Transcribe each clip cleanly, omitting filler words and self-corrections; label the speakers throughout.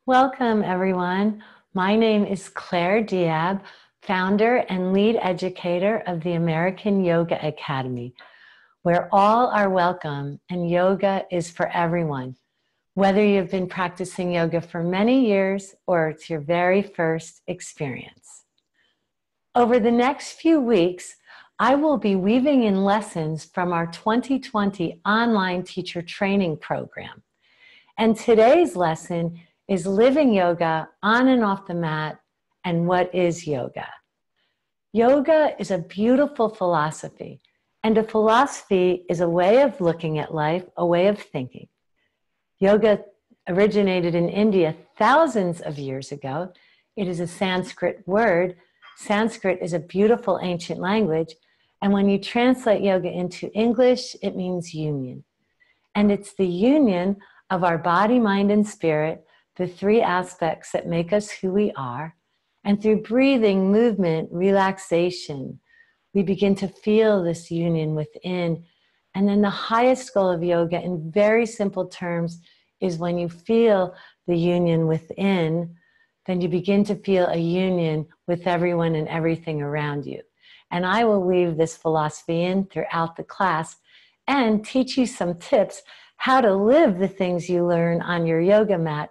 Speaker 1: Welcome, everyone. My name is Claire Diab, founder and lead educator of the American Yoga Academy, where all are welcome and yoga is for everyone, whether you've been practicing yoga for many years or it's your very first experience. Over the next few weeks, I will be weaving in lessons from our 2020 online teacher training program. And today's lesson is living yoga on and off the mat, and what is yoga? Yoga is a beautiful philosophy, and a philosophy is a way of looking at life, a way of thinking. Yoga originated in India thousands of years ago. It is a Sanskrit word. Sanskrit is a beautiful ancient language, and when you translate yoga into English, it means union. And it's the union of our body, mind, and spirit, the three aspects that make us who we are. And through breathing, movement, relaxation, we begin to feel this union within. And then the highest goal of yoga, in very simple terms, is when you feel the union within, then you begin to feel a union with everyone and everything around you. And I will weave this philosophy in throughout the class and teach you some tips how to live the things you learn on your yoga mat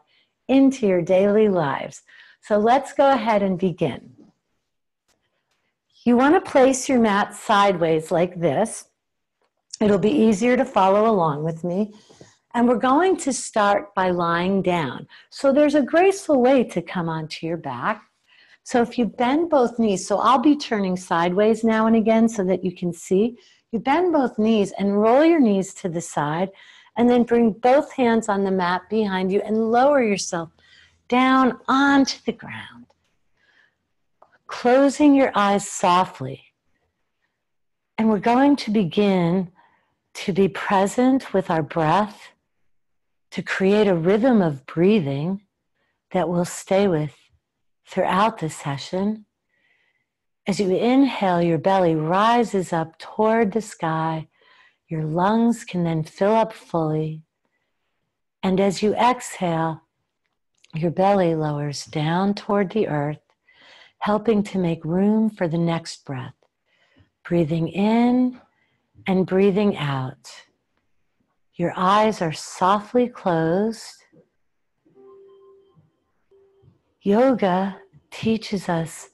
Speaker 1: into your daily lives. So let's go ahead and begin. You want to place your mat sideways like this. It'll be easier to follow along with me. And we're going to start by lying down. So there's a graceful way to come onto your back. So if you bend both knees, so I'll be turning sideways now and again so that you can see. You bend both knees and roll your knees to the side, and then bring both hands on the mat behind you and lower yourself down onto the ground. Closing your eyes softly. And we're going to begin to be present with our breath, to create a rhythm of breathing that we'll stay with throughout the session. As you inhale, your belly rises up toward the sky. Your lungs can then fill up fully. And as you exhale, your belly lowers down toward the earth, helping to make room for the next breath. Breathing in and breathing out. Your eyes are softly closed. Yoga teaches us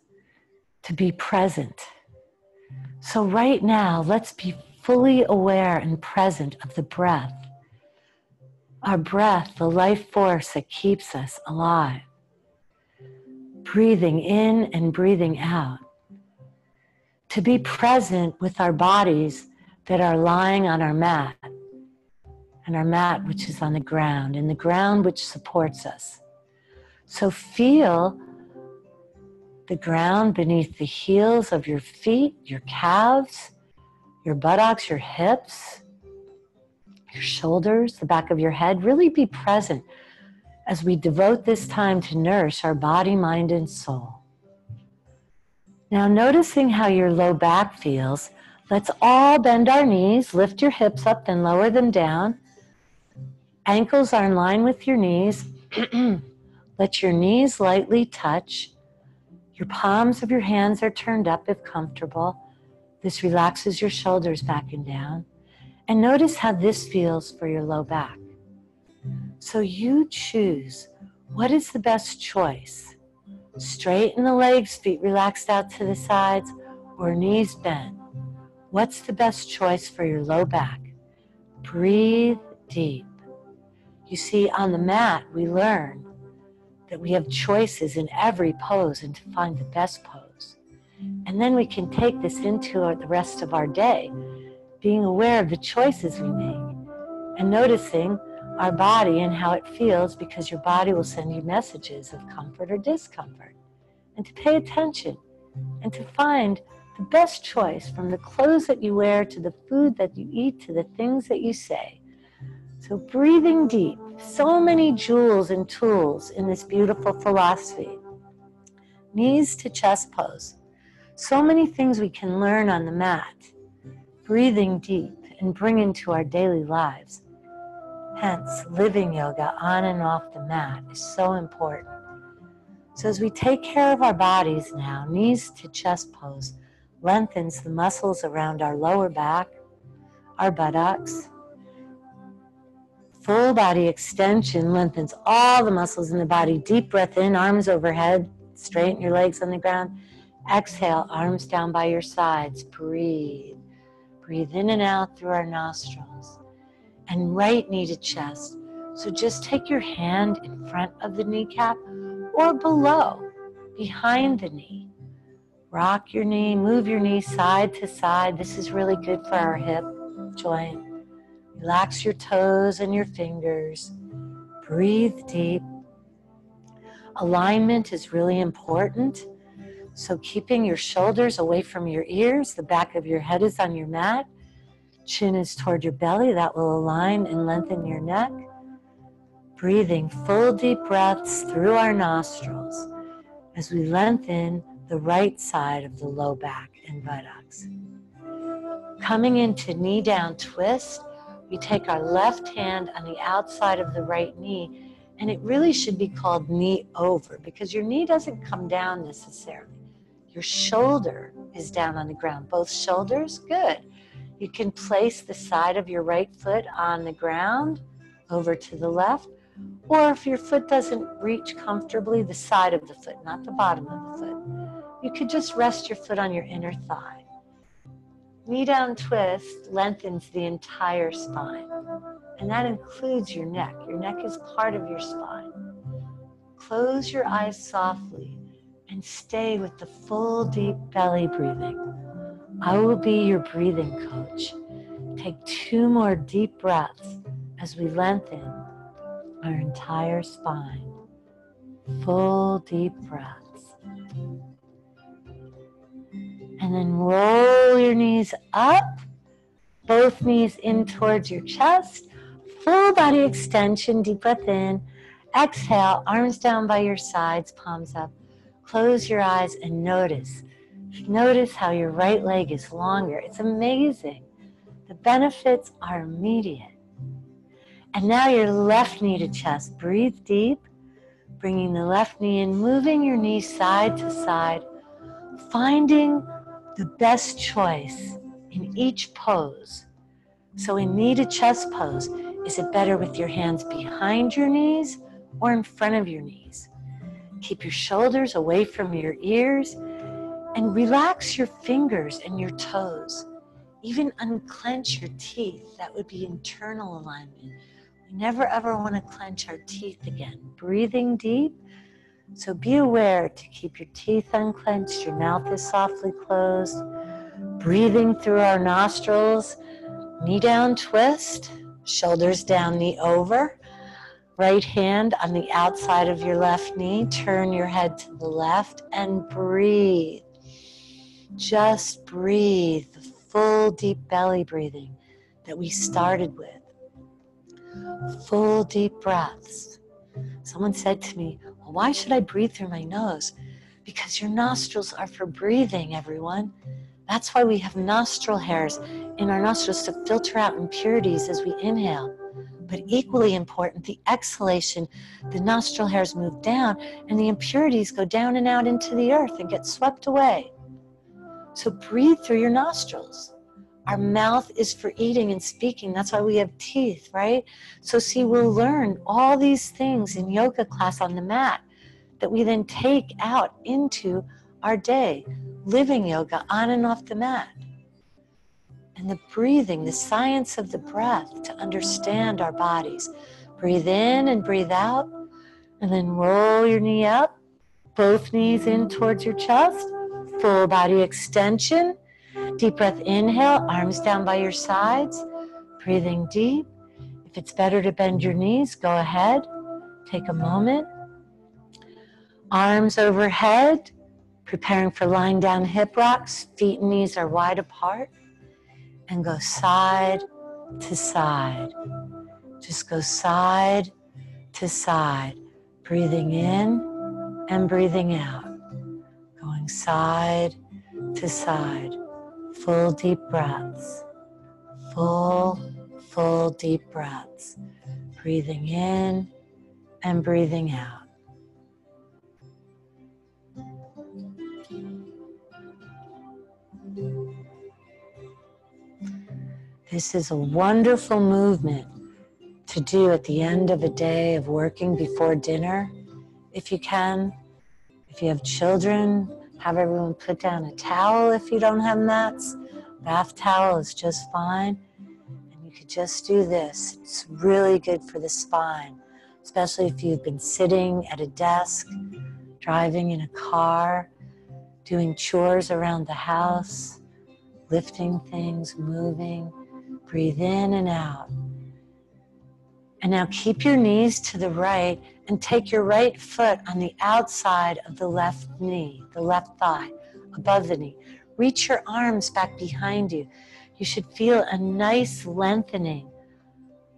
Speaker 1: to be present. So right now, let's be fully aware and present of the breath. Our breath, the life force that keeps us alive. Breathing in and breathing out. To be present with our bodies that are lying on our mat, and our mat which is on the ground, and the ground which supports us. So feel the ground beneath the heels of your feet, your calves, your buttocks, your hips, your shoulders, the back of your head. Really be present as we devote this time to nourish our body, mind, and soul. Now, noticing how your low back feels, let's all bend our knees, lift your hips up, then lower them down. Ankles are in line with your knees. Let your knees lightly touch. Your palms of your hands are turned up if comfortable. This relaxes your shoulders back and down. And notice how this feels for your low back. So you choose what is the best choice. Straighten the legs, feet relaxed out to the sides, or knees bent. What's the best choice for your low back? Breathe deep. You see, on the mat, we learn that we have choices in every pose and to find the best pose. And then we can take this into the rest of our day, being aware of the choices we make and noticing our body and how it feels, because your body will send you messages of comfort or discomfort. And to pay attention and to find the best choice, from the clothes that you wear to the food that you eat to the things that you say. So breathing deep, so many jewels and tools in this beautiful philosophy. Knees to chest pose. So many things we can learn on the mat. Breathing deep and bring into our daily lives. Hence, living yoga on and off the mat is so important. So as we take care of our bodies now, knees to chest pose lengthens the muscles around our lower back, our buttocks. Full body extension lengthens all the muscles in the body. Deep breath in, arms overhead, straighten your legs on the ground. Exhale, arms down by your sides. Breathe. Breathe in and out through our nostrils. And right knee to chest. So just take your hand in front of the kneecap or below, behind the knee. Rock your knee, move your knee side to side. This is really good for our hip joint. Relax your toes and your fingers. Breathe deep. Alignment is really important. So keeping your shoulders away from your ears, the back of your head is on your mat. Chin is toward your belly. That will align and lengthen your neck. Breathing full deep breaths through our nostrils as we lengthen the right side of the low back and buttocks. Coming into knee down twist, we take our left hand on the outside of the right knee, and it really should be called knee over because your knee doesn't come down necessarily. Your shoulder is down on the ground. Both shoulders, good. You can place the side of your right foot on the ground over to the left, or if your foot doesn't reach comfortably, the side of the foot, not the bottom of the foot. You could just rest your foot on your inner thigh. Knee down twist lengthens the entire spine, and that includes your neck. Your neck is part of your spine. Close your eyes softly and stay with the full deep belly breathing. I will be your breathing coach. Take 2 more deep breaths as we lengthen our entire spine. Full deep breaths. And then roll your knees up, both knees in towards your chest. Full body extension, deep breath in. Exhale, arms down by your sides, palms up. Close your eyes and notice. Notice how your right leg is longer. It's amazing. The benefits are immediate. And now your left knee to chest. Breathe deep, bringing the left knee in, moving your knee side to side, finding the best choice in each pose. So in knee to chest pose, is it better with your hands behind your knees or in front of your knees? Keep your shoulders away from your ears and relax your fingers and your toes. Even unclench your teeth. That would be internal alignment. We never ever want to clench our teeth again. Breathing deep. So be aware to keep your teeth unclenched. Your mouth is softly closed. Breathing through our nostrils. Knee down twist. Shoulders down, knee over. Right hand on the outside of your left knee. Turn your head to the left and breathe. Just breathe the full deep belly breathing that we started with. Full deep breaths. Someone said to me, well, why should I breathe through my nose? Because your nostrils are for breathing, everyone. That's why we have nostril hairs in our nostrils to filter out impurities as we inhale. But equally important, the exhalation, the nostril hairs move down and the impurities go down and out into the earth and get swept away. So breathe through your nostrils. Our mouth is for eating and speaking. That's why we have teeth, right? So see, we'll learn all these things in yoga class on the mat that we then take out into our day, living yoga on and off the mat. And the breathing, the science of the breath to understand our bodies. Breathe in and breathe out, and then roll your knee up, both knees in towards your chest, full body extension. Deep breath, inhale, arms down by your sides, breathing deep. If it's better to bend your knees, go ahead. Take a moment. Arms overhead, preparing for lying down hip rocks. Feet and knees are wide apart. And go side to side. Just go side to side. Breathing in and breathing out. Going side to side. Full deep breaths. Full deep breaths. Breathing in and breathing out. This is a wonderful movement to do at the end of a day of working before dinner, if you can. If you have children, have everyone put down a towel if you don't have mats. Bath towel is just fine. And you could just do this. It's really good for the spine, especially if you've been sitting at a desk, driving in a car, doing chores around the house, lifting things, moving. Breathe in and out. And now keep your knees to the right and take your right foot on the outside of the left knee, the left thigh, above the knee. Reach your arms back behind you. You should feel a nice lengthening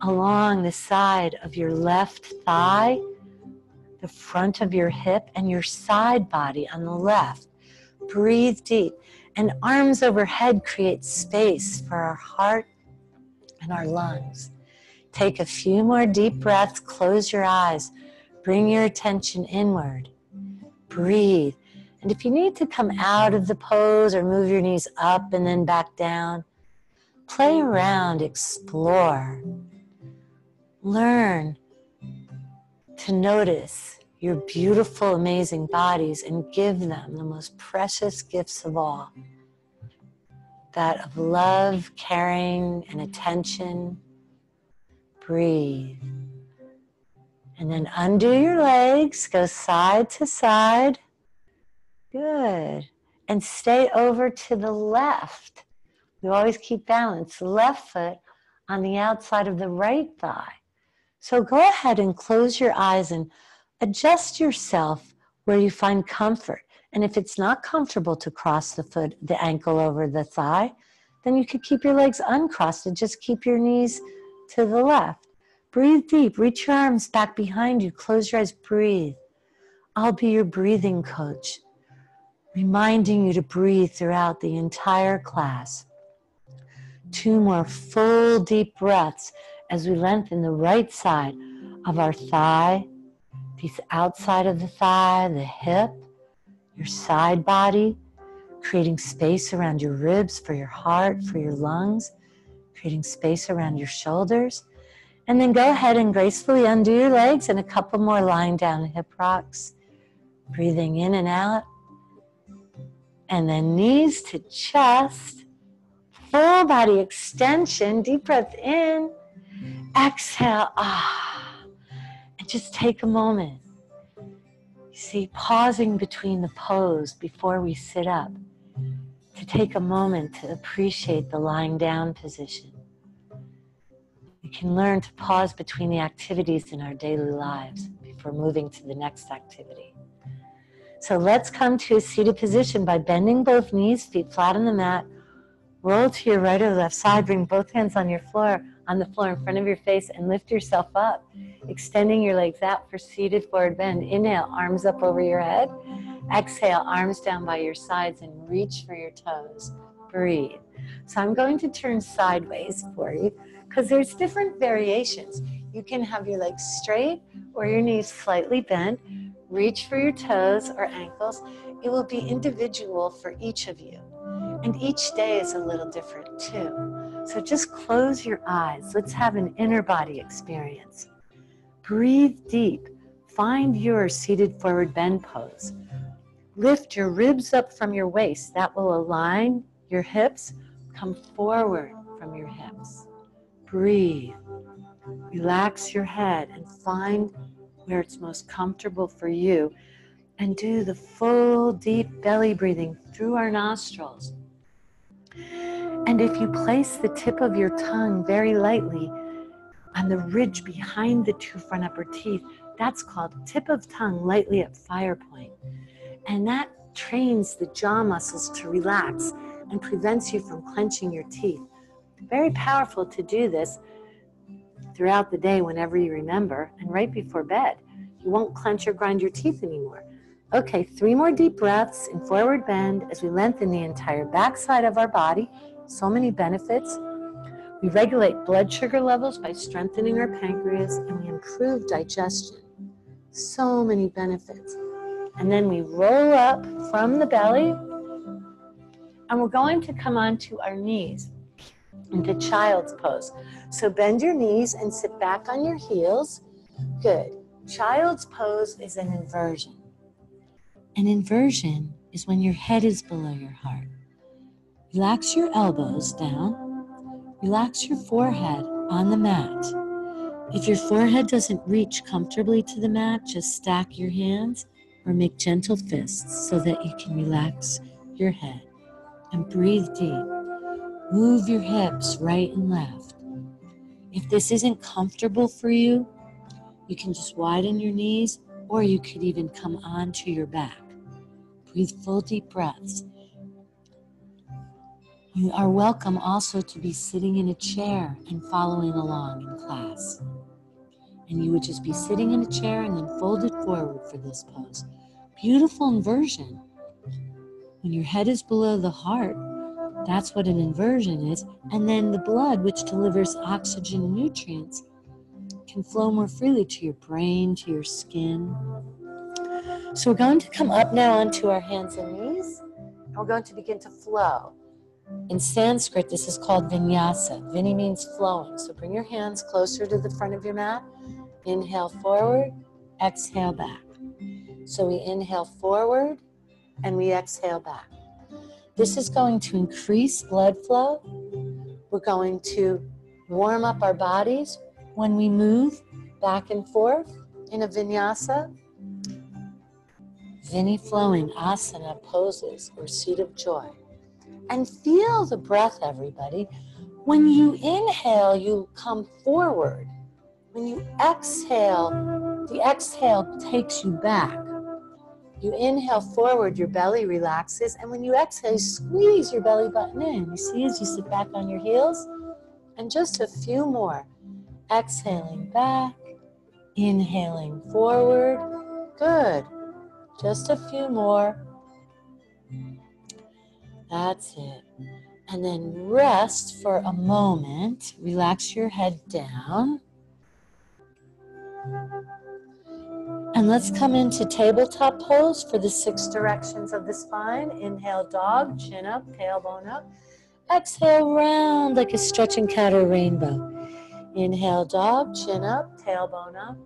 Speaker 1: along the side of your left thigh, the front of your hip, and your side body on the left. Breathe deep. And arms overhead create space for our heart and our lungs. Take a few more deep breaths. Close your eyes. Bring your attention inward. Breathe. And if you need to come out of the pose or move your knees up and then back down, play around, explore. Learn to notice your beautiful, amazing bodies and give them the most precious gifts of all. That of love, caring, and attention. Breathe. And then undo your legs, go side to side. Good. And stay over to the left. You always keep balance. Left foot on the outside of the right thigh. So go ahead and close your eyes and adjust yourself where you find comfort. And if it's not comfortable to cross the foot, the ankle over the thigh, then you could keep your legs uncrossed and just keep your knees to the left. Breathe deep. Reach your arms back behind you. Close your eyes. Breathe. I'll be your breathing coach, reminding you to breathe throughout the entire class. 2 more full deep breaths as we lengthen the right side of our thigh, the outside of the thigh, the hip, your side body, creating space around your ribs for your heart, for your lungs, creating space around your shoulders. And then go ahead and gracefully undo your legs and a couple more lying down hip rocks. Breathing in and out. And then knees to chest. Full body extension. Deep breath in. Exhale. And just take a moment. You see, pausing between the pose before we sit up. To take a moment to appreciate the lying down position. We can learn to pause between the activities in our daily lives before moving to the next activity. So let's come to a seated position by bending both knees, feet flat on the mat. Roll to your right or left side. Bring both hands on the floor in front of your face and lift yourself up, extending your legs out for seated forward bend. Inhale, arms up over your head. Exhale, arms down by your sides and reach for your toes. Breathe. So I'm going to turn sideways for you because there's different variations. You can have your legs straight or your knees slightly bent. Reach for your toes or ankles. It will be individual for each of you. And each day is a little different too. So just close your eyes. Let's have an inner body experience. Breathe deep. Find your seated forward bend pose. Lift your ribs up from your waist. That will align your hips. Come forward from your hips. Breathe. Relax your head and find where it's most comfortable for you. And do the full deep belly breathing through our nostrils. And if you place the tip of your tongue very lightly on the ridge behind the 2 front upper teeth, that's called tip of tongue lightly at fire point. And that trains the jaw muscles to relax and prevents you from clenching your teeth. Very powerful to do this throughout the day whenever you remember, and right before bed. You won't clench or grind your teeth anymore. Okay, 3 more deep breaths in forward bend as we lengthen the entire backside of our body. So many benefits. We regulate blood sugar levels by strengthening our pancreas, and we improve digestion. So many benefits. And then we roll up from the belly, and we're going to come onto our knees into child's pose. So bend your knees and sit back on your heels. Good. Child's pose is an inversion. An inversion is when your head is below your heart. Relax your elbows down. Relax your forehead on the mat. If your forehead doesn't reach comfortably to the mat, just stack your hands or make gentle fists so that you can relax your head. And breathe deep. Move your hips right and left. If this isn't comfortable for you, you can just widen your knees, or you could even come onto your back. Breathe full deep breaths. You are welcome also to be sitting in a chair and following along in class. And you would just be sitting in a chair and then fold it forward for this pose. Beautiful inversion. When your head is below the heart, that's what an inversion is. And then the blood, which delivers oxygen and nutrients, can flow more freely to your brain, to your skin. So we're going to come up now onto our hands and knees. And we're going to begin to flow. In Sanskrit, this is called vinyasa. Vini means flowing. So bring your hands closer to the front of your mat. Inhale forward, exhale back. So we inhale forward and we exhale back. This is going to increase blood flow. We're going to warm up our bodies when we move back and forth in a vinyasa. Vini flowing asana poses or seat of joy. And feel the breath, everybody. When you inhale, you come forward. When you exhale, the exhale takes you back. You inhale forward, your belly relaxes, and when you exhale, you squeeze your belly button in. You see as you sit back on your heels? And just a few more. Exhaling back, inhaling forward. Good. Just a few more. That's it. And then rest for a moment. Relax your head down. And let's come into tabletop pose for the 6 directions of the spine. Inhale, dog, chin up, tailbone up. Exhale, round like a stretching cat or rainbow. Inhale, dog, chin up, tailbone up.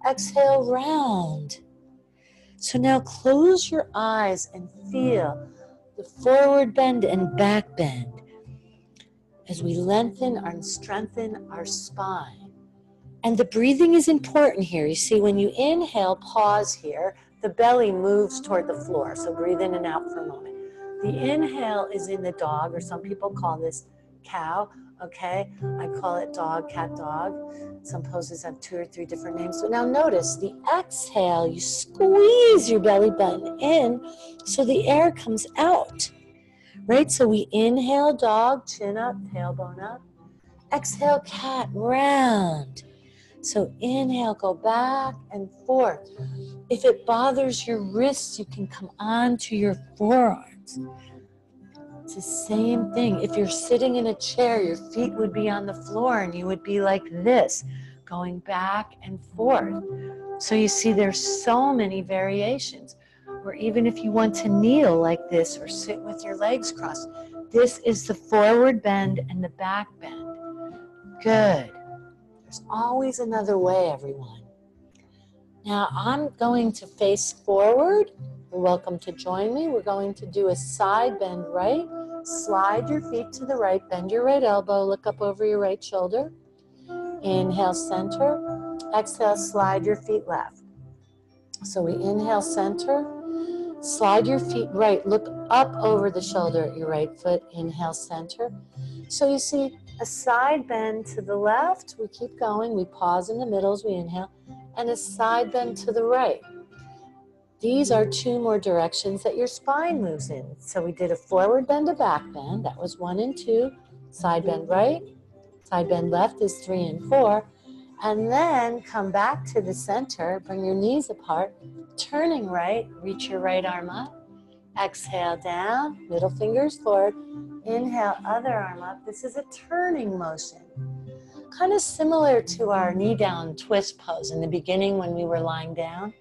Speaker 1: Exhale, round. So now close your eyes and feel the forward bend and back bend as we lengthen and strengthen our spine. And the breathing is important here. You see, when you inhale, pause here, the belly moves toward the floor. So breathe in and out for a moment. The inhale is in the dog, or some people call this cow, okay? I call it dog, cat, dog. Some poses have 2 or 3 different names. So now notice the exhale, you squeeze your belly button in so the air comes out, right? So we inhale, dog, chin up, tailbone up. Exhale, cat, round. So inhale, go back and forth. If it bothers your wrists, you can come onto your forearms. It's the same thing. If you're sitting in a chair, your feet would be on the floor and you would be like this, going back and forth. So you see there's so many variations. Or even if you want to kneel like this or sit with your legs crossed, this is the forward bend and the back bend. Good. There's always another way, everyone. Now I'm going to face forward. You're welcome to join me. We're going to do a side bend right. Slide your feet to the right. Bend your right elbow. Look up over your right shoulder. Inhale, center. Exhale, slide your feet left. So we inhale, center. Slide your feet right. Look up over the shoulder at your right foot. Inhale, center. So you see a side bend to the left. We keep going. We pause in the middle as we inhale. And a side bend to the right. These are 2 more directions that your spine moves in. So we did a forward bend, a back bend. That was 1 and 2. Side bend right. Side bend left is 3 and 4. And then come back to the center. Bring your knees apart. Turning right. Reach your right arm up. Exhale down. Middle fingers forward. Inhale, other arm up. This is a turning motion. Kind of similar to our knee down twist pose in the beginning when we were lying down.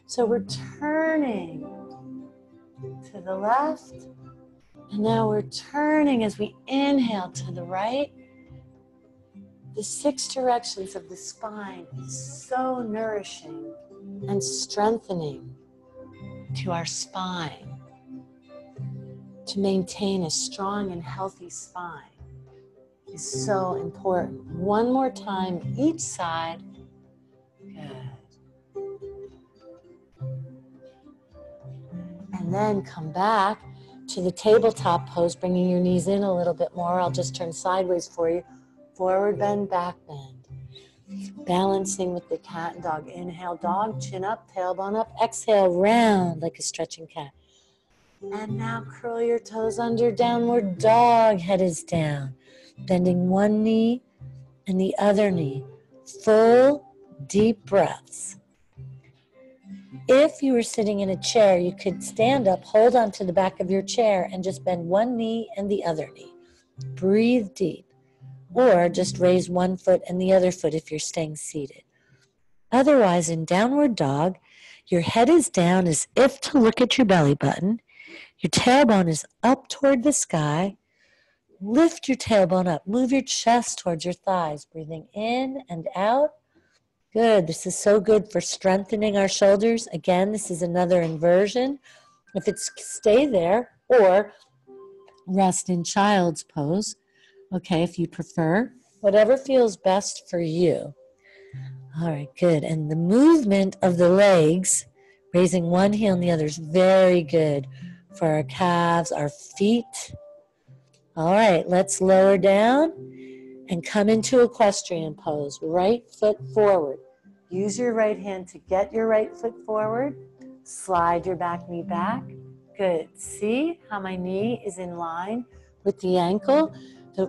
Speaker 1: So we're turning to the left. And now we're turning as we inhale to the right. The 6 directions of the spine is so nourishing and strengthening to our spine. To maintain a strong and healthy spine is so important. One more time, each side. Good. And then come back to the tabletop pose, bringing your knees in a little bit more. I'll just turn sideways for you. Forward bend, back bend. Balancing with the cat and dog. Inhale, dog, chin up, tailbone up. Exhale, round like a stretching cat. And now curl your toes under, downward dog, head is down. Bending one knee and the other knee. Full, deep breaths. If you were sitting in a chair, you could stand up, hold on to the back of your chair, and just bend one knee and the other knee. Breathe deep. Or just raise one foot and the other foot if you're staying seated. Otherwise, in downward dog, your head is down as if to look at your belly button. Your tailbone is up toward the sky. Lift your tailbone up. Move your chest towards your thighs. Breathing in and out. Good. This is so good for strengthening our shoulders. Again, this is another inversion. If it's stay there or rest in child's pose. Okay, if you prefer. Whatever feels best for you. All right, good. And the movement of the legs, raising one heel and the other is very good for our calves, our feet. All right, let's lower down and come into equestrian pose. Right foot forward. Use your right hand to get your right foot forward. Slide your back knee back. Good. See how my knee is in line with the ankle?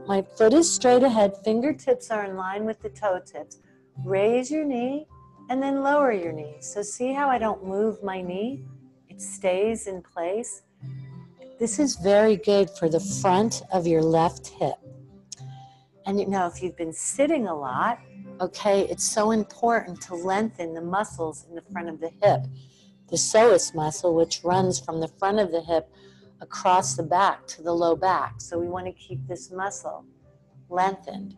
Speaker 1: My foot is straight ahead. Fingertips are in line with the toe tips. Raise your knee and then lower your knee. So see how I don't move my knee? It stays in place. This is very good for the front of your left hip. And you know, if you've been sitting a lot, okay, it's so important to lengthen the muscles in the front of the hip. The psoas muscle, which runs from the front of the hip across the back to the low back. So we want to keep this muscle lengthened.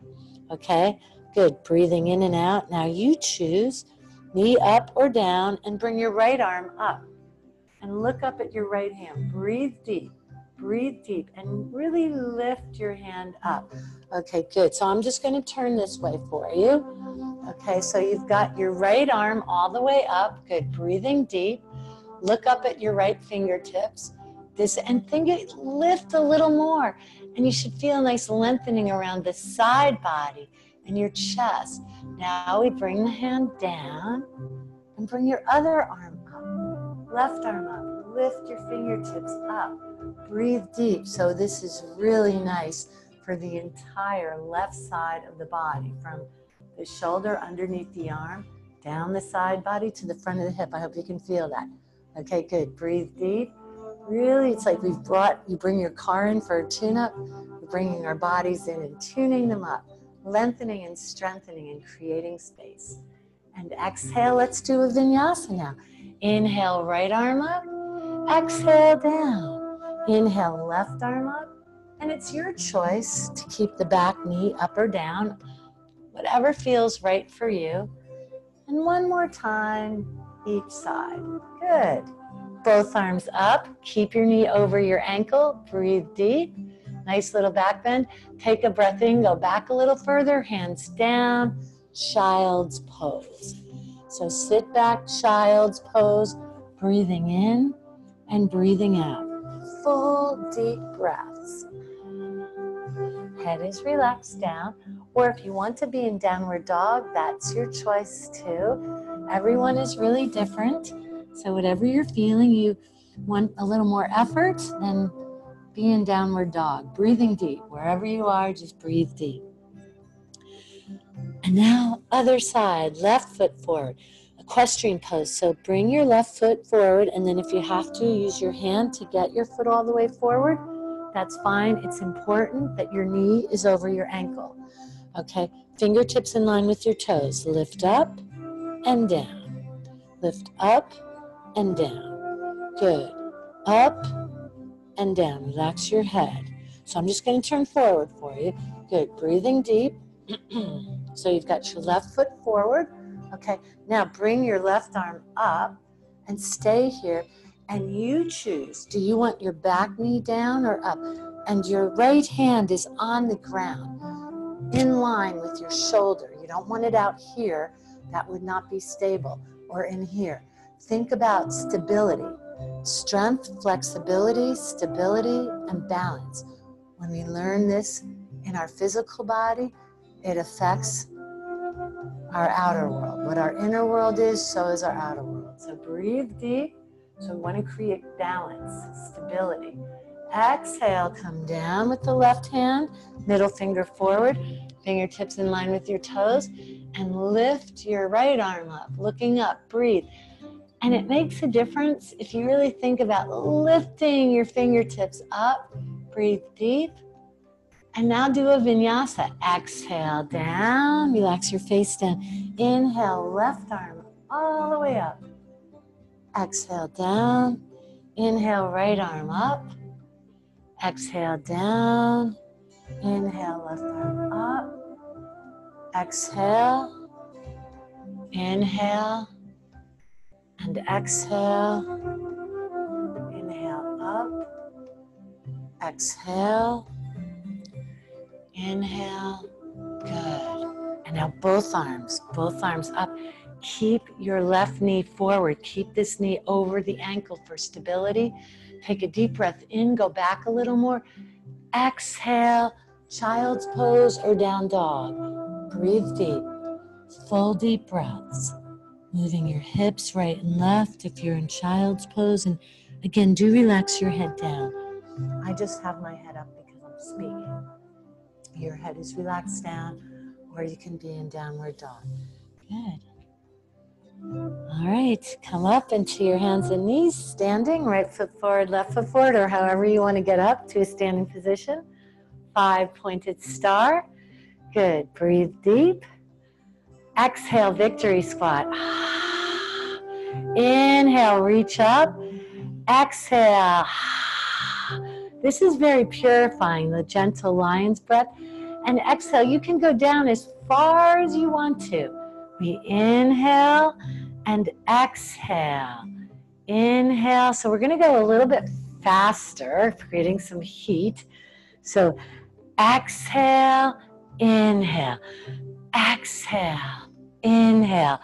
Speaker 1: Okay, good. Breathing in and out. Now you choose knee up or down and bring your right arm up. And look up at your right hand. Breathe deep, and really lift your hand up. Okay, good. So I'm just going to turn this way for you. Okay, so you've got your right arm all the way up. Good. Breathing deep. Look up at your right fingertips. Lift a little more. And you should feel a nice lengthening around the side body and your chest. Now we bring the hand down and bring your other arm up. Left arm up. Lift your fingertips up. Breathe deep. So this is really nice for the entire left side of the body, from the shoulder underneath the arm, down the side body to the front of the hip. I hope you can feel that. Okay, good. Breathe deep. Really, it's like you bring your car in for a tune-up. We're bringing our bodies in and tuning them up, lengthening and strengthening and creating space. And exhale, let's do a vinyasa now. Inhale, right arm up. Exhale, down. Inhale, left arm up. And it's your choice to keep the back knee up or down, whatever feels right for you. And one more time, each side. Good. Both arms up. Keep your knee over your ankle. Breathe deep. Nice little back bend. Take a breath in. Go back a little further. Hands down. Child's pose. So sit back, child's pose. Breathing in and breathing out. Full deep breaths. Head is relaxed down. Or if you want to be in downward dog, that's your choice too. Everyone is really different. So whatever you're feeling, you want a little more effort, then be in downward dog. Breathing deep. Wherever you are, just breathe deep. And now, other side, left foot forward. Equestrian pose. So bring your left foot forward, and then if you have to, use your hand to get your foot all the way forward. that's fine. It's important that your knee is over your ankle. Okay, fingertips in line with your toes. Lift up and down. Lift up and down. Good. Up and down. Relax your head. So I'm just going to turn forward for you. Good. Breathing deep. So you've got your left foot forward. Okay, now bring your left arm up and stay here. And you choose, do you want your back knee down or up? And your right hand is on the ground, in line with your shoulder. You don't want it out here. That would not be stable. Or in here. Think about stability. Strength, flexibility, stability, and balance. When we learn this in our physical body, it affects our outer world. What our inner world is, so is our outer world. So breathe deep. So we want to create balance, stability. Exhale, come down with the left hand, middle finger forward, fingertips in line with your toes, and lift your right arm up, looking up, breathe. And it makes a difference if you really think about lifting your fingertips up, breathe deep. And now do a vinyasa. Exhale down, relax your face down. Inhale, left arm all the way up. Exhale down. Inhale, right arm up. Exhale down. Inhale, left arm up. Exhale. Inhale. And exhale. Inhale up. Exhale. Inhale. Good. And now both arms up. Keep your left knee forward. Keep this knee over the ankle for stability. Take a deep breath in, go back a little more. Exhale, child's pose or down dog. Breathe deep, full deep breaths. Moving your hips right and left if you're in child's pose. And again, do relax your head down. I just have my head up because I'm speaking. Your head is relaxed down, or you can be in downward dog. Good. All right, come up into your hands and knees, standing, right foot forward, left foot forward, or however you want to get up to a standing position. 5 pointed star. Good, breathe deep. Exhale, victory squat. Inhale, reach up. Exhale. This is very purifying, the gentle lion's breath. And exhale, you can go down as far as you want to. We inhale and exhale. Inhale. So we're going to go a little bit faster, creating some heat. So exhale, inhale. Exhale, inhale.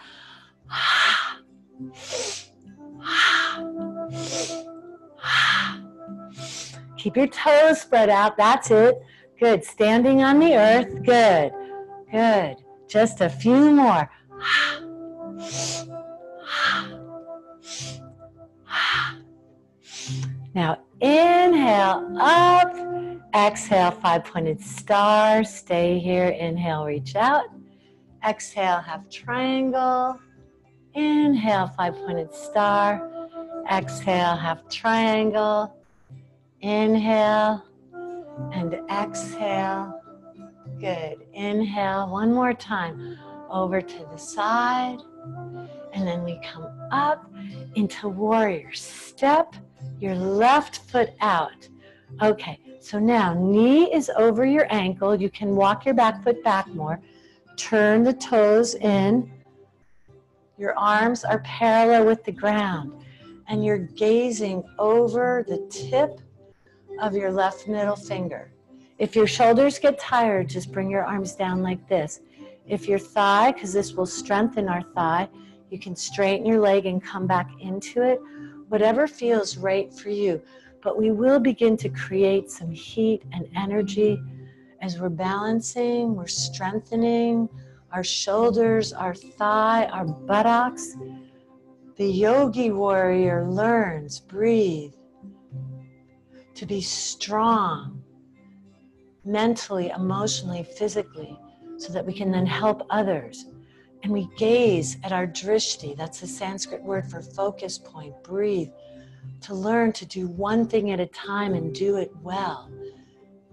Speaker 1: Keep your toes spread out. That's it. Good. Standing on the earth. Good. Good. Just a few more. Now inhale up. Exhale, 5-pointed star. Stay here. Inhale, reach out. Exhale, half triangle. Inhale, 5-pointed star. Exhale, half triangle. Inhale and exhale. Good. Inhale one more time. Over to the side. And then we come up into warrior. Step your left foot out. Okay, so now knee is over your ankle. You can walk your back foot back more. Turn the toes in. Your arms are parallel with the ground. And you're gazing over the tip of your left middle finger. If your shoulders get tired, just bring your arms down like this. If your thigh, because this will strengthen our thigh, you can straighten your leg and come back into it. Whatever feels right for you. But we will begin to create some heat and energy as we're balancing, we're strengthening our shoulders, our thigh, our buttocks. The yogi warrior learns, breathe, to be strong mentally, emotionally, physically, so that we can then help others. And we gaze at our drishti, that's the Sanskrit word for focus point, breathe, to learn to do one thing at a time and do it well.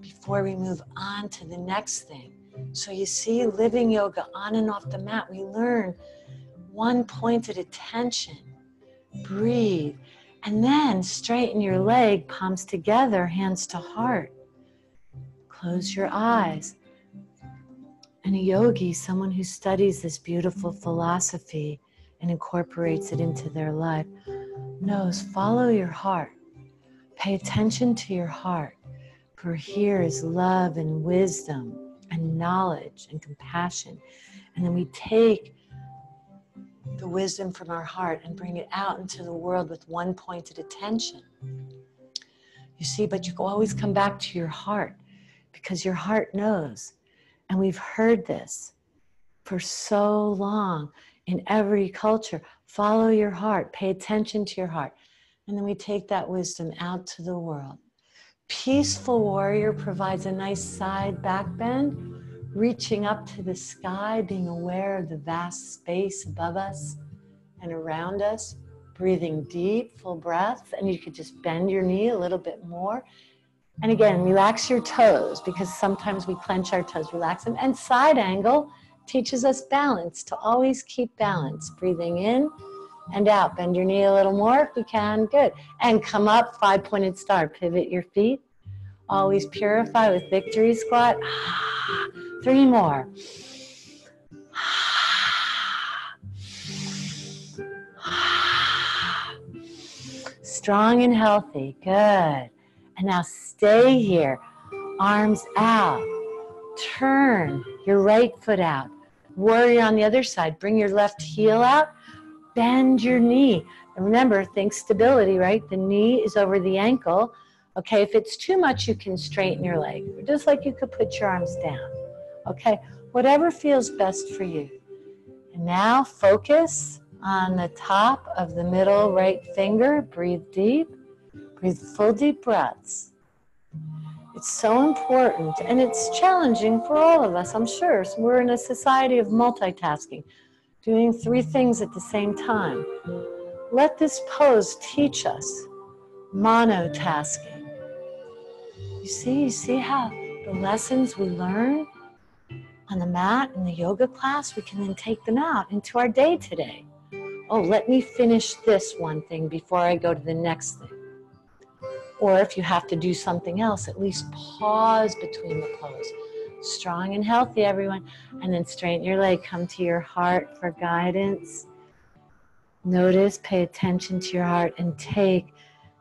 Speaker 1: before we move on to the next thing. So you see, living yoga on and off the mat, we learn one pointed attention. Breathe. And then straighten your leg, palms together, hands to heart. Close your eyes. And a yogi, someone who studies this beautiful philosophy and incorporates it into their life, knows follow your heart. Pay attention to your heart. For here is love and wisdom and knowledge and compassion. And then we take the wisdom from our heart and bring it out into the world with one pointed attention. You see, but you can always come back to your heart because your heart knows. And we've heard this for so long in every culture. Follow your heart, pay attention to your heart. And then we take that wisdom out to the world. Peaceful warrior provides a nice side back bend, reaching up to the sky, being aware of the vast space above us and around us, breathing deep, full breaths, and you could just bend your knee a little bit more. And again, relax your toes, because sometimes we clench our toes, relax them. And side angle teaches us balance, to always keep balance, breathing in and out. Bend your knee a little more if you can, good. And come up, 5-pointed star, pivot your feet. Always purify with victory squat. 3 more. Strong and healthy, good. And now stay here, arms out. Turn your right foot out. Warrior on the other side, bring your left heel out. Bend your knee. And remember, think stability, right? The knee is over the ankle. Okay, if it's too much, you can straighten your leg. Just like you could put your arms down. Okay, whatever feels best for you. And now focus on the top of the middle right finger. Breathe deep. Breathe full deep breaths. It's so important, and it's challenging for all of us, I'm sure. So we're in a society of multitasking, doing 3 things at the same time. Let this pose teach us monotasking. You see how the lessons we learn on the mat in the yoga class, we can then take them out into our day today. Oh, let me finish this one thing before I go to the next thing. Or if you have to do something else, at least pause between the pose. Strong and healthy, everyone. And then straighten your leg, come to your heart for guidance. Notice, pay attention to your heart, and take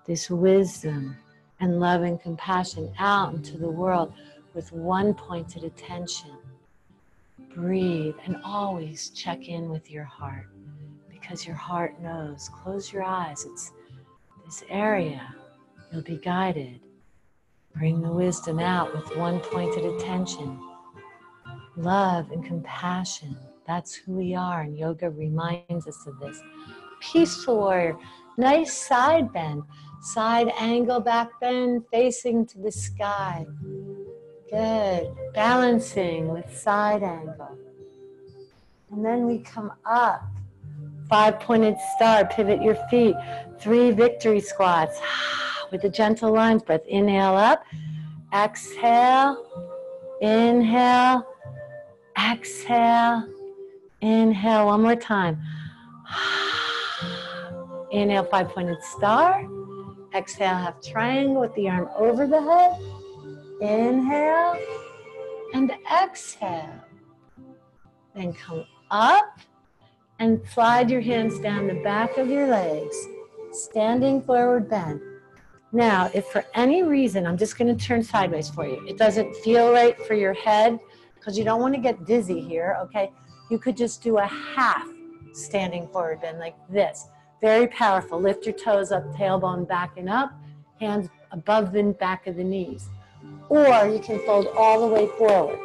Speaker 1: this wisdom and love and compassion out into the world with one pointed attention. Breathe and always check in with your heart, because your heart knows. Close your eyes. It's this area. You'll be guided. Bring the wisdom out with one pointed attention. Love and compassion. That's who we are, and yoga reminds us of this. Peaceful warrior. Nice side bend. Side angle, back bend, facing to the sky. Good. Balancing with side angle. And then we come up. 5-pointed star, pivot your feet. 3 victory squats. With a gentle lines breath. Inhale up. Exhale. Inhale. Exhale. Inhale. One more time. Inhale, 5-pointed star. Exhale, half triangle with the arm over the head. Inhale and exhale. Then come up and slide your hands down the back of your legs. Standing forward bend. Now, if for any reason, I'm just going to turn sideways for you. It doesn't feel right for your head because you don't want to get dizzy here, okay? You could just do a half standing forward bend like this. Very powerful. Lift your toes up, tailbone backing up, hands above the back of the knees. Or you can fold all the way forward,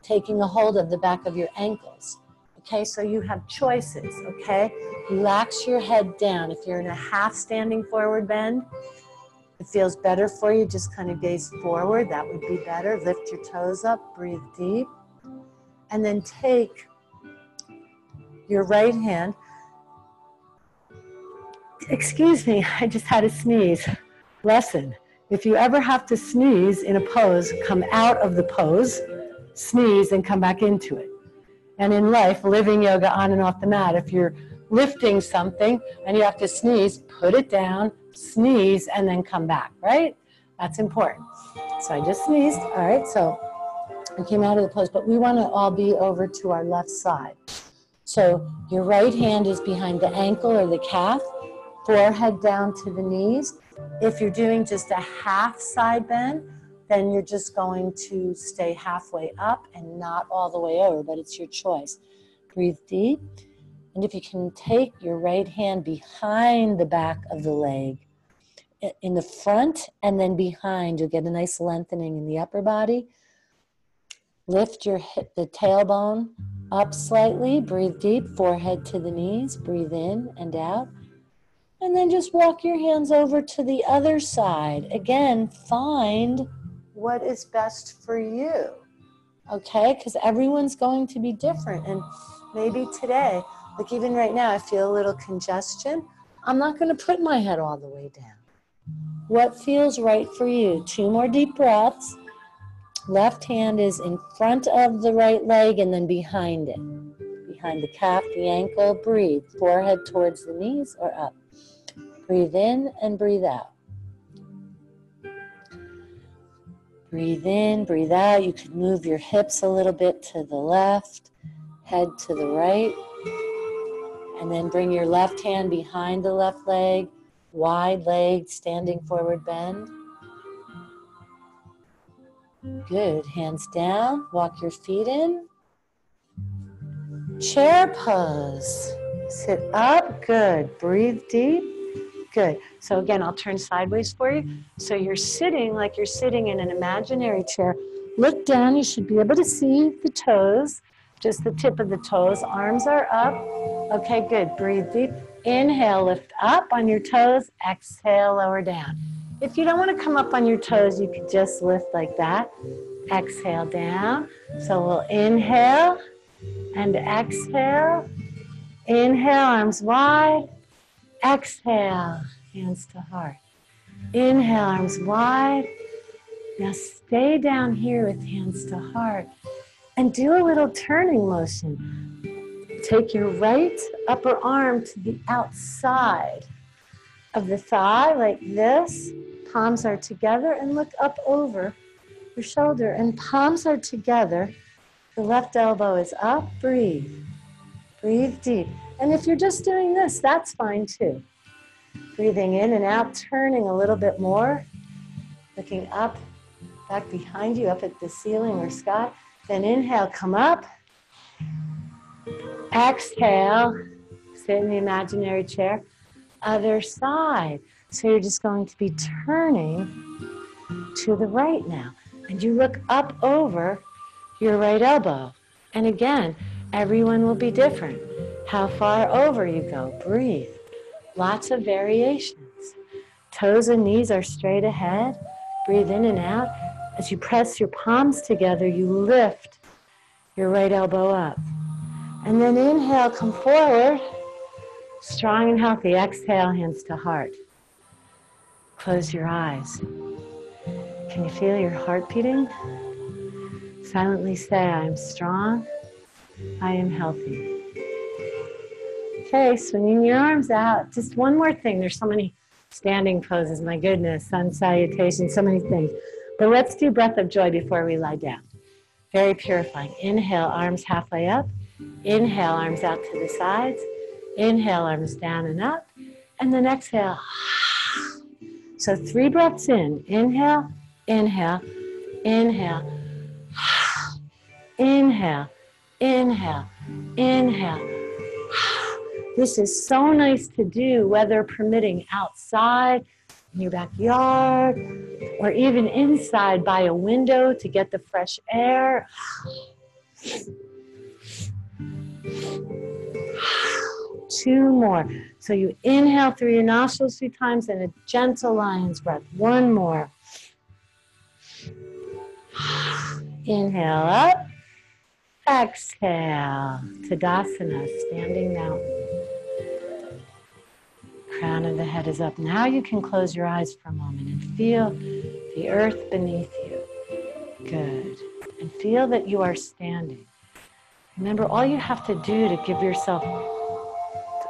Speaker 1: taking a hold of the back of your ankles. Okay, so you have choices, okay? Relax your head down. If you're in a half standing forward bend, it feels better for you, just kind of gaze forward. That would be better. Lift your toes up, breathe deep. And then take your right hand. Excuse me, I just had a sneeze. Lesson. If you ever have to sneeze in a pose, come out of the pose, sneeze, and come back into it. And in life, living yoga on and off the mat, if you're lifting something and you have to sneeze, put it down, sneeze, and then come back, right? That's important. So I just sneezed. All right, so I came out of the pose, but we want to all be over to our left side. So your right hand is behind the ankle or the calf, forehead down to the knees. If you're doing just a half side bend, then you're just going to stay halfway up and not all the way over, but it's your choice. Breathe deep. And if you can take your right hand behind the back of the leg, in the front and then behind, you'll get a nice lengthening in the upper body. Lift your hip, the tailbone up slightly. Breathe deep, forehead to the knees. Breathe in and out. And then just walk your hands over to the other side. Again, find what is best for you. Okay? Because everyone's going to be different. And maybe today, like even right now, I feel a little congestion. I'm not going to put my head all the way down. What feels right for you? 2 more deep breaths. Left hand is in front of the right leg and then behind it. Behind the calf, the ankle. Breathe. Forehead towards the knees or up. Breathe in and breathe out. Breathe in, breathe out. You could move your hips a little bit to the left, head to the right. And then bring your left hand behind the left leg. Wide leg, standing forward bend. Good. Hands down. Walk your feet in. Chair pose. Sit up. Good. Breathe deep. Good. So again, I'll turn sideways for you. So you're sitting like you're sitting in an imaginary chair. Look down. You should be able to see the toes, just the tip of the toes. Arms are up. Okay, good. Breathe deep. Inhale, lift up on your toes. Exhale, lower down. If you don't want to come up on your toes, you could just lift like that. Exhale down. So we'll inhale and exhale. Inhale, arms wide. Exhale, hands to heart. Inhale, arms wide. Now stay down here with hands to heart and do a little turning motion. Take your right upper arm to the outside of the thigh like this. Palms are together and look up over your shoulder and palms are together. The left elbow is up. Breathe. Breathe deep. And if you're just doing this, that's fine too. Breathing in and out, turning a little bit more. Looking up, back behind you, up at the ceiling or sky. Then inhale, come up. Exhale, sit in the imaginary chair. Other side. So you're just going to be turning to the right now. And you look up over your right elbow. And again, everyone will be different. How far over you go. Breathe. Lots of variations. Toes and knees are straight ahead. Breathe in and out. As you press your palms together, you lift your right elbow up. And then inhale, come forward. Strong and healthy. Exhale, hands to heart. Close your eyes. Can you feel your heart beating? Silently say, I am strong. I am healthy. Okay, swinging your arms out. Just one more thing. There's so many standing poses. My goodness, sun salutation, so many things. But let's do breath of joy before we lie down. Very purifying. Inhale, arms halfway up. Inhale, arms out to the sides. Inhale, arms down and up. And then exhale. So 3 breaths in. Inhale, inhale, inhale. Inhale, inhale, inhale. This is so nice to do, weather permitting, outside, in your backyard, or even inside by a window to get the fresh air. 2 more. So you inhale through your nostrils 3 times and a gentle lion's breath. 1 more. Inhale up. Exhale. Tadasana, standing mountain. Crown of the head is up. Now you can close your eyes for a moment and feel the earth beneath you. Good. And feel that you are standing. Remember, all you have to do to give yourself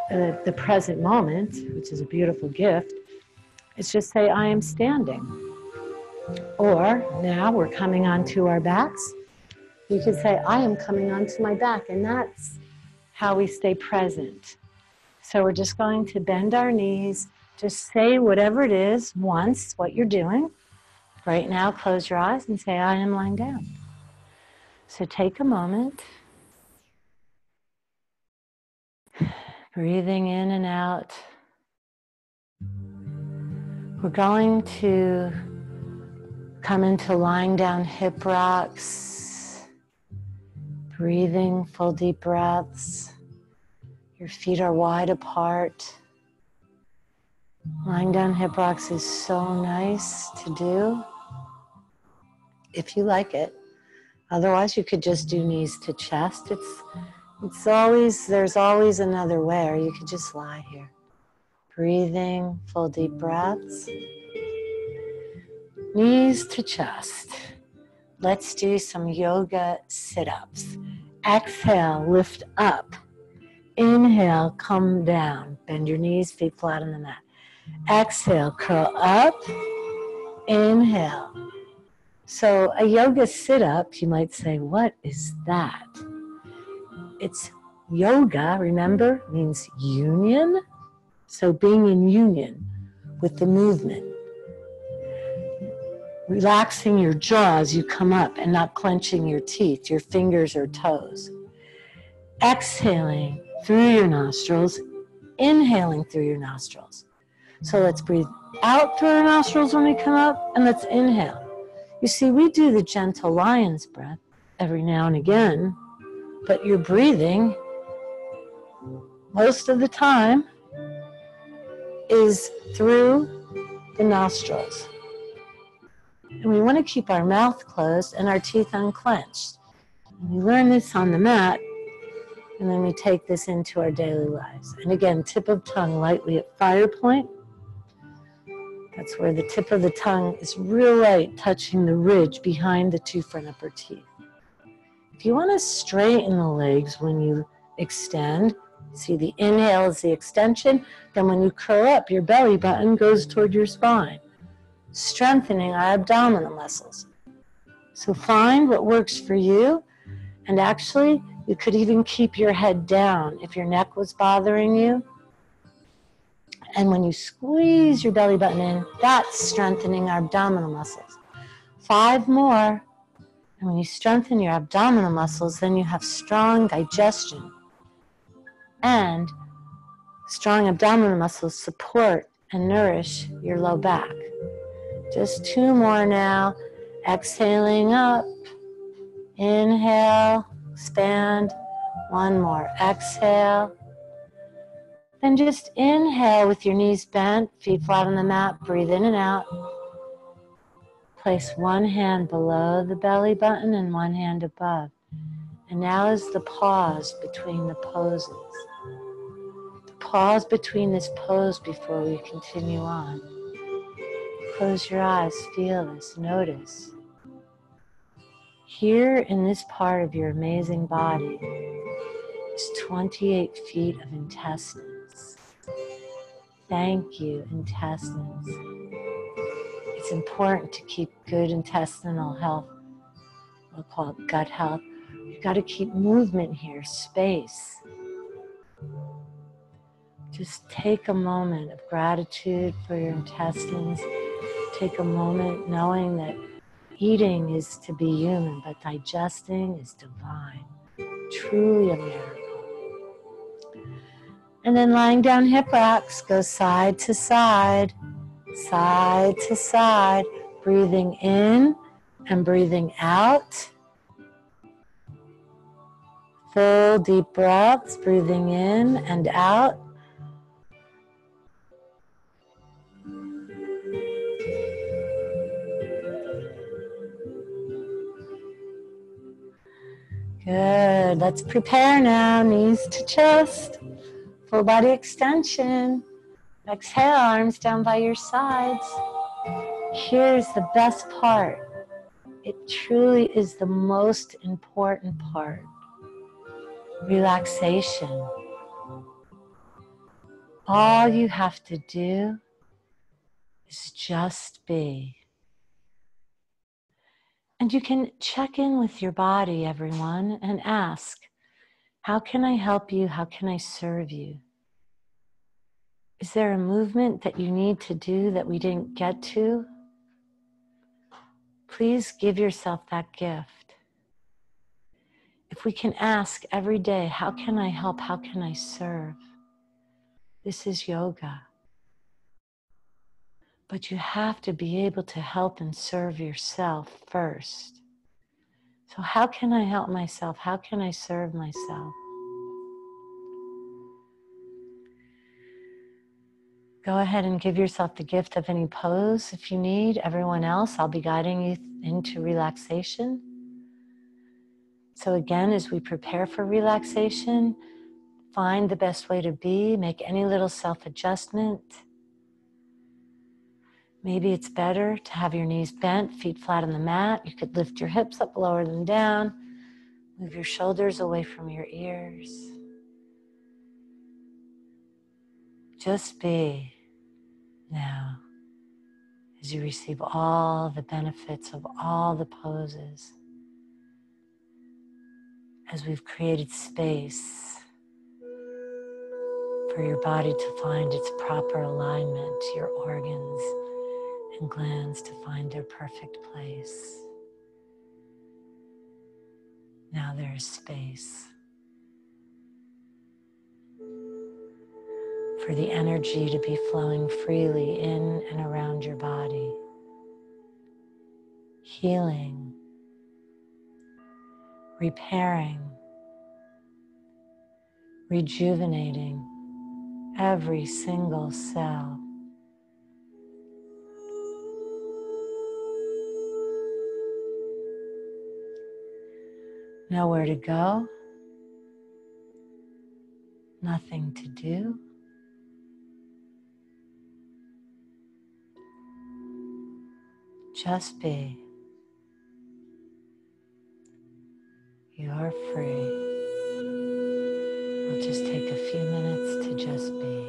Speaker 1: the present moment, which is a beautiful gift, is just say, I am standing. Or now we're coming onto our backs. You can say, I am coming onto my back. And that's how we stay present. So we're just going to bend our knees. Just say whatever it is once, what you're doing. Right now, close your eyes and say, I am lying down. So take a moment. Breathing in and out. We're going to come into lying down hip rocks. Breathing full deep breaths. Your feet are wide apart. Lying down hip rocks is so nice to do, if you like it. Otherwise, you could just do knees to chest. There's always another way, or you could just lie here. Breathing, full deep breaths. Knees to chest. Let's do some yoga sit-ups. Exhale, lift up. Inhale, come down. Bend your knees, feet flat on the mat. Exhale, curl up. Inhale. So a yoga sit-up, you might say, what is that? It's yoga, remember, means union. So being in union with the movement. Relaxing your jaw as you come up and not clenching your teeth, your fingers or toes. Exhaling through your nostrils, inhaling through your nostrils. So let's breathe out through our nostrils when we come up, and let's inhale. You see, we do the gentle lion's breath every now and again, but you're breathing most of the time is through the nostrils. And we want to keep our mouth closed and our teeth unclenched. And we learn this on the mat, and then we take this into our daily lives. And again, tip of tongue lightly at fire point. That's where the tip of the tongue is real light, touching the ridge behind the two front upper teeth. If you want to straighten the legs when you extend, see the inhale is the extension, then when you curl up, your belly button goes toward your spine, strengthening our abdominal muscles. So find what works for you, and actually, you could even keep your head down if your neck was bothering you. And when you squeeze your belly button in, that's strengthening our abdominal muscles. 5 more. And when you strengthen your abdominal muscles, then you have strong digestion. And strong abdominal muscles support and nourish your low back. Just 2 more now. Exhaling up. Inhale, expand. 1 more. Exhale. Then just inhale with your knees bent, feet flat on the mat, breathe in and out. Place 1 hand below the belly button and 1 hand above. And now is the pause between the poses. The pause between this pose before we continue on. Close your eyes, feel this, notice. Here in this part of your amazing body is 28 feet of intestines. Thank you, intestines. It's important to keep good intestinal health. We'll call it gut health. You've got to keep movement here, space. Just take a moment of gratitude for your intestines. Take a moment knowing that eating is to be human, but digesting is divine. Truly a miracle. And then lying down hip rocks, go side to side, breathing in and breathing out. Full deep breaths, breathing in and out. Good, let's prepare now, knees to chest. Full body extension. Exhale, arms down by your sides. Here's the best part. It truly is the most important part. Relaxation. All you have to do is just be. And you can check in with your body, everyone, and ask, how can I help you? How can I serve you? Is there a movement that you need to do that we didn't get to? Please give yourself that gift. If we can ask every day, how can I help? How can I serve? This is yoga. But you have to be able to help and serve yourself first. So how can I help myself? How can I serve myself? Go ahead and give yourself the gift of any pose if you need. Everyone else, I'll be guiding you into relaxation. So again, as we prepare for relaxation, find the best way to be, make any little self-adjustment. Maybe it's better to have your knees bent, feet flat on the mat. You could lift your hips up, lower them down. Move your shoulders away from your ears. Just be now as you receive all the benefits of all the poses. As we've created space for your body to find its proper alignment, your organs and glands to find their perfect place. Now there is space for the energy to be flowing freely in and around your body, healing, repairing, rejuvenating every single cell. Nowhere to go, nothing to do. Just be. You're free. We'll just take a few minutes to just be.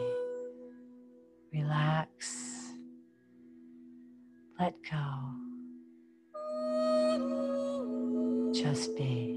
Speaker 1: Relax. Let go. Just be.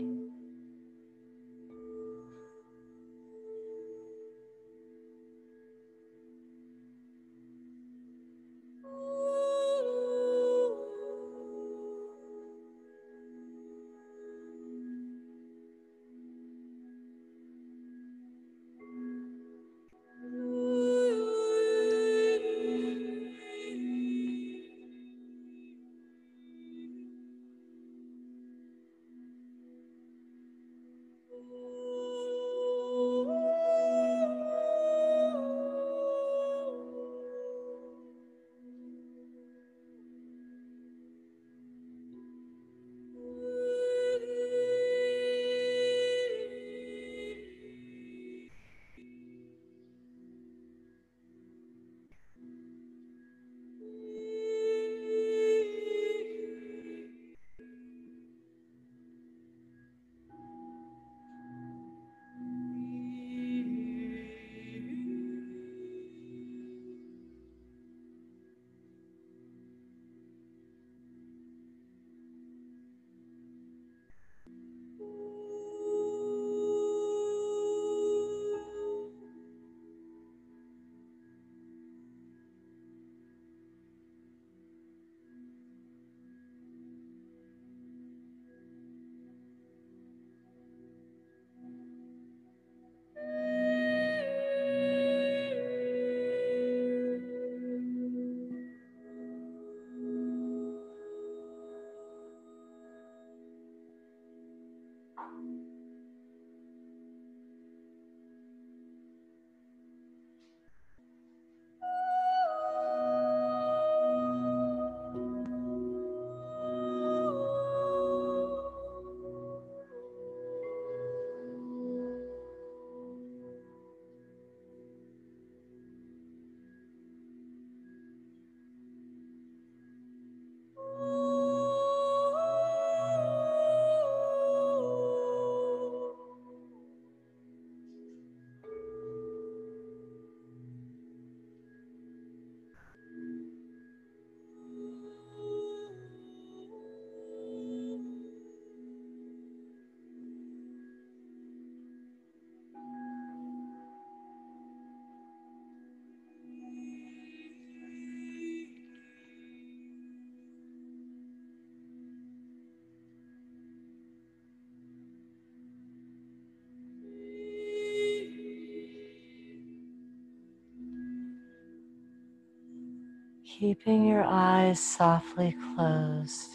Speaker 1: Keeping your eyes softly closed.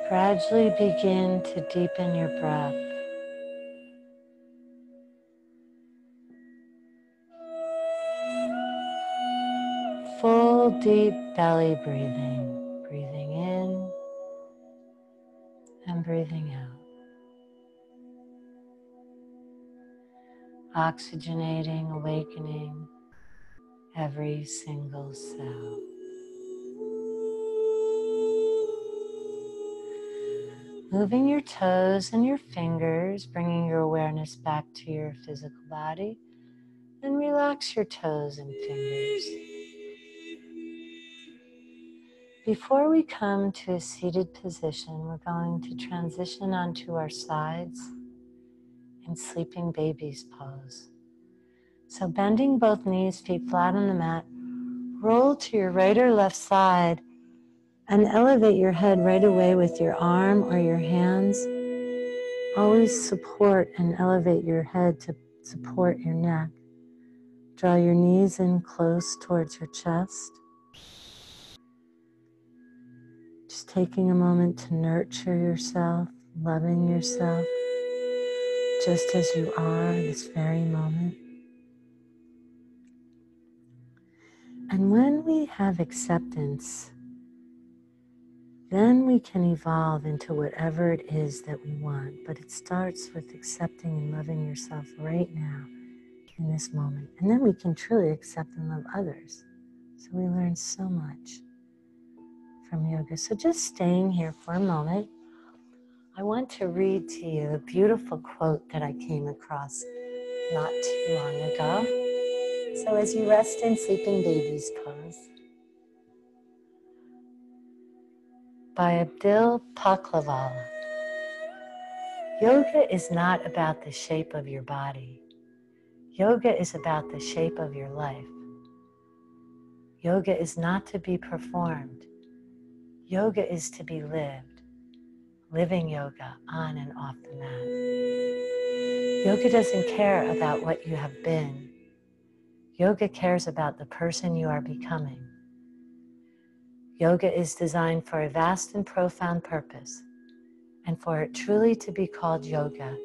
Speaker 1: Gradually begin to deepen your breath. Full deep belly breathing. Breathing in and breathing out. Oxygenating, awakening every single cell. Moving your toes and your fingers, bringing your awareness back to your physical body. Then relax your toes and fingers. Before we come to a seated position, we're going to transition onto our sides in sleeping baby's pose. So bending both knees, feet flat on the mat, roll to your right or left side and elevate your head right away with your arm or your hands. Always support and elevate your head to support your neck. Draw your knees in close towards your chest. Just taking a moment to nurture yourself, loving yourself, just as you are this very moment. And when we have acceptance, then we can evolve into whatever it is that we want. But it starts with accepting and loving yourself right now in this moment. And then we can truly accept and love others. So we learn so much from yoga. So just staying here for a moment, I want to read to you a beautiful quote that I came across not too long ago. So as you rest in sleeping baby's pose, by Abdul Pahlavala. Yoga is not about the shape of your body. Yoga is about the shape of your life. Yoga is not to be performed. Yoga is to be lived. Living yoga on and off the mat. Yoga doesn't care about what you have been. Yoga cares about the person you are becoming. Yoga is designed for a vast and profound purpose, and for it truly to be called yoga,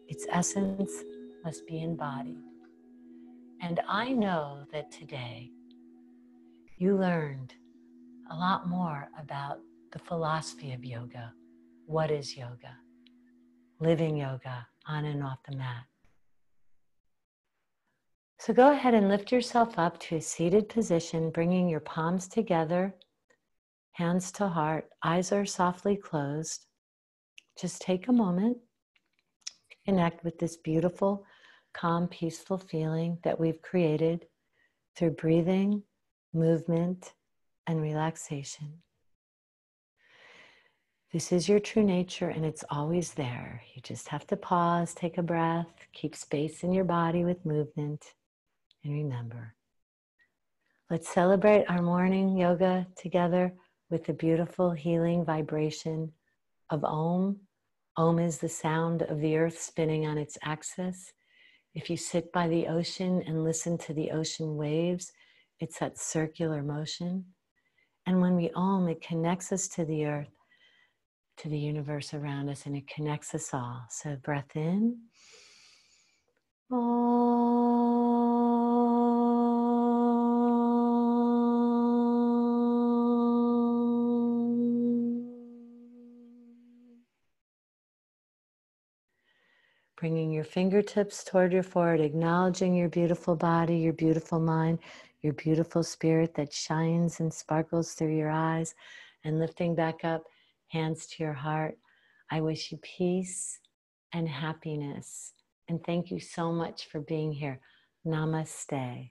Speaker 1: its essence must be embodied. And I know that today you learned a lot more about the philosophy of yoga. What is yoga? Living yoga on and off the mat. So go ahead and lift yourself up to a seated position, bringing your palms together, hands to heart, eyes are softly closed. Just take a moment to connect with this beautiful, calm, peaceful feeling that we've created through breathing, movement, and relaxation. This is your true nature and it's always there. You just have to pause, take a breath, keep space in your body with movement, and remember. Let's celebrate our morning yoga together with the beautiful healing vibration of Om. Om is the sound of the earth spinning on its axis. If you sit by the ocean and listen to the ocean waves, it's that circular motion. And when we Om, it connects us to the earth, to the universe around us, and it connects us all. So breath in. Bringing your fingertips toward your forehead, acknowledging your beautiful body, your beautiful mind, your beautiful spirit that shines and sparkles through your eyes, and lifting back up, hands to your heart. I wish you peace and happiness. And thank you so much for being here. Namaste.